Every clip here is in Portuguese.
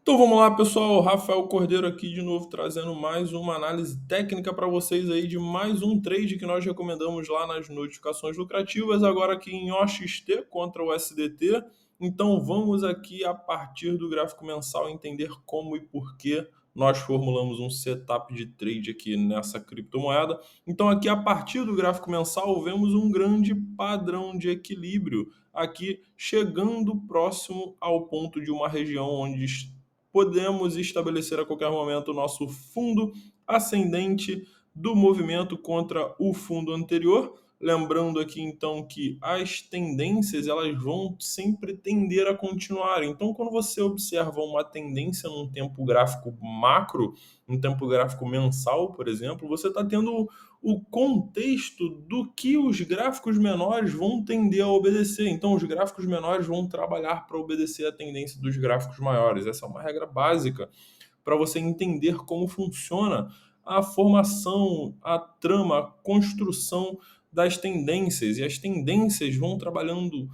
Então vamos lá, pessoal. Rafael Cordeiro aqui de novo trazendo mais uma análise técnica para vocês aí de mais um trade que nós recomendamos lá nas notificações lucrativas, agora aqui em OXT contra o SDT. Então vamos aqui a partir do gráfico mensal entender como e por que nós formulamos um setup de trade aqui nessa criptomoeda. Então aqui a partir do gráfico mensal vemos um grande padrão de equilíbrio aqui chegando próximo ao ponto de uma região onde podemos estabelecer a qualquer momento o nosso fundo ascendente do movimento contra o fundo anterior. Lembrando aqui então que as tendências elas vão sempre tender a continuar. Então, quando você observa uma tendência num tempo gráfico macro, um tempo gráfico mensal, por exemplo, você está tendo o contexto do que os gráficos menores vão tender a obedecer. Então, os gráficos menores vão trabalhar para obedecer a tendência dos gráficos maiores. Essa é uma regra básica para você entender como funciona a formação, a trama, a construção das tendências. E as tendências vão trabalhando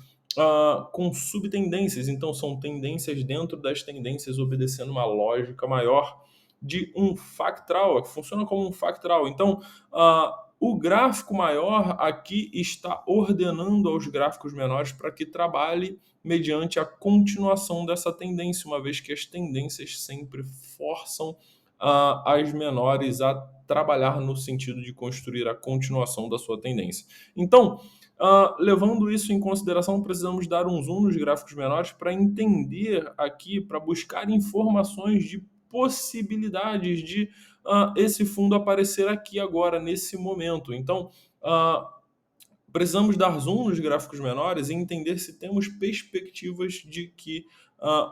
com subtendências. Então, são tendências dentro das tendências, obedecendo uma lógica maior de um factral, que funciona como um factral. Então, o gráfico maior aqui está ordenando aos gráficos menores para que trabalhe mediante a continuação dessa tendência, uma vez que as tendências sempre forçam as menores a trabalhar no sentido de construir a continuação da sua tendência. Então, levando isso em consideração, precisamos dar um zoom nos gráficos menores para entender aqui, para buscar informações de possibilidades de esse fundo aparecer aqui agora, nesse momento. Então, precisamos dar zoom nos gráficos menores e entender se temos perspectivas de que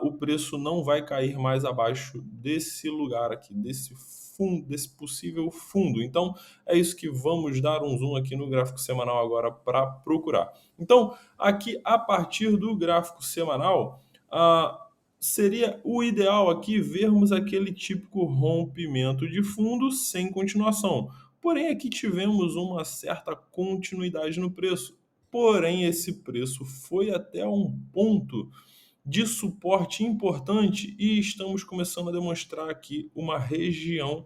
o preço não vai cair mais abaixo desse lugar aqui, desse fundo, desse possível fundo. Então, é isso que vamos dar um zoom aqui no gráfico semanal agora para procurar. Então, aqui a partir do gráfico semanal, seria o ideal aqui vermos aquele típico rompimento de fundo sem continuação. Porém, aqui tivemos uma certa continuidade no preço. Porém, esse preço foi até um ponto de suporte importante e estamos começando a demonstrar aqui uma região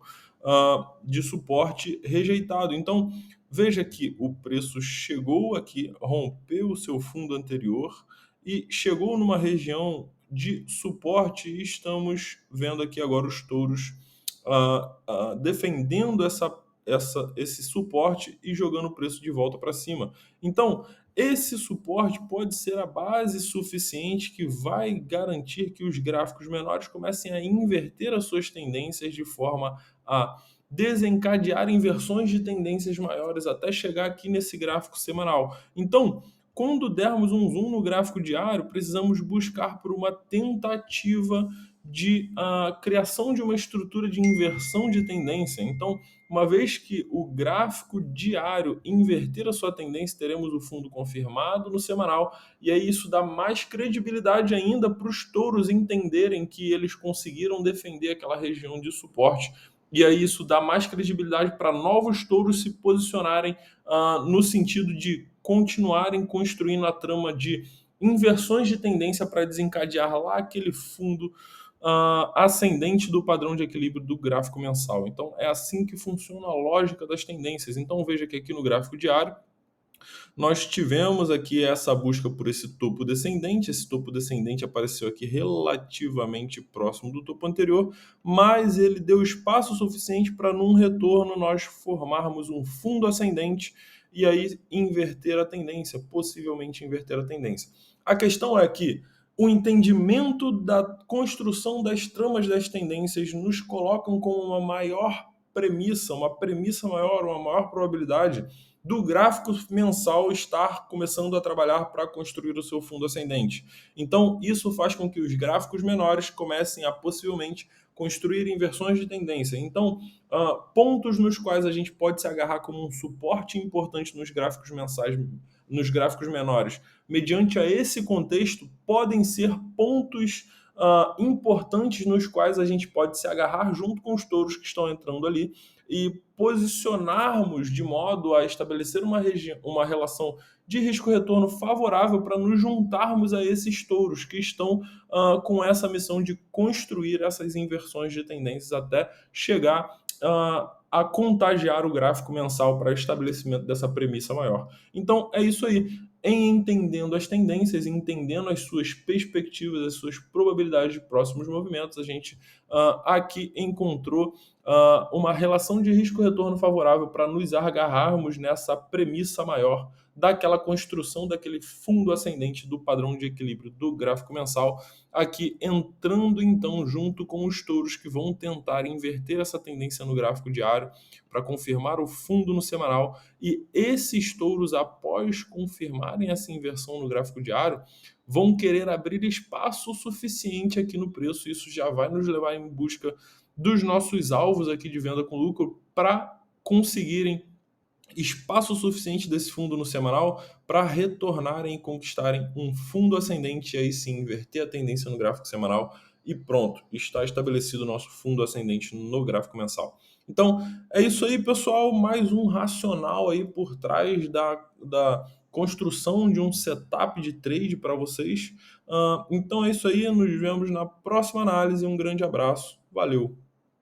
de suporte rejeitado. Então, veja que o preço chegou aqui, rompeu o seu fundo anterior e chegou numa região de suporte e estamos vendo aqui agora os touros defendendo esse suporte e jogando o preço de volta para cima. Então, esse suporte pode ser a base suficiente que vai garantir que os gráficos menores comecem a inverter as suas tendências de forma a desencadear inversões de tendências maiores até chegar aqui nesse gráfico semanal. Então, quando dermos um zoom no gráfico diário, precisamos buscar por uma tentativa de criação de uma estrutura de inversão de tendência. Então, uma vez que o gráfico diário inverter a sua tendência, teremos o fundo confirmado no semanal, e aí isso dá mais credibilidade ainda para os touros entenderem que eles conseguiram defender aquela região de suporte. E aí isso dá mais credibilidade para novos touros se posicionarem no sentido de continuarem construindo a trama de inversões de tendência para desencadear lá aquele fundo ascendente do padrão de equilíbrio do gráfico mensal. Então, é assim que funciona a lógica das tendências. Então, veja que aqui no gráfico diário, nós tivemos aqui essa busca por esse topo descendente. Esse topo descendente apareceu aqui relativamente próximo do topo anterior, mas ele deu espaço suficiente para, num retorno, nós formarmos um fundo ascendente e aí inverter a tendência, possivelmente inverter a tendência. A questão é que o entendimento da construção das tramas das tendências nos colocam como uma premissa maior, uma maior probabilidade do gráfico mensal estar começando a trabalhar para construir o seu fundo ascendente. Então, isso faz com que os gráficos menores comecem a possivelmente construir inversões de tendência. Então, pontos nos quais a gente pode se agarrar como um suporte importante nos gráficos mensais, nos gráficos menores, mediante a esse contexto, podem ser pontos importantes nos quais a gente pode se agarrar junto com os touros que estão entrando ali e posicionarmos de modo a estabelecer uma relação de risco-retorno favorável para nos juntarmos a esses touros que estão com essa missão de construir essas inversões de tendências até chegar a contagiar o gráfico mensal para estabelecimento dessa premissa maior. Então é isso aí. Em entendendo as tendências, entendendo as suas perspectivas, as suas probabilidades de próximos movimentos, a gente aqui encontrou uma relação de risco-retorno favorável para nos agarrarmos nessa premissa maior daquela construção daquele fundo ascendente do padrão de equilíbrio do gráfico mensal, aqui entrando então junto com os touros que vão tentar inverter essa tendência no gráfico diário para confirmar o fundo no semanal, e esses touros, após confirmarem essa inversão no gráfico diário, vão querer abrir espaço suficiente aqui no preço. Isso já vai nos levar em busca dos nossos alvos aqui de venda com lucro para conseguirem espaço suficiente desse fundo no semanal para retornarem e conquistarem um fundo ascendente e aí sim inverter a tendência no gráfico semanal e pronto, está estabelecido o nosso fundo ascendente no gráfico mensal. Então é isso aí, pessoal, mais um racional aí por trás da construção de um setup de trade para vocês. Então é isso aí, nos vemos na próxima análise, um grande abraço, valeu!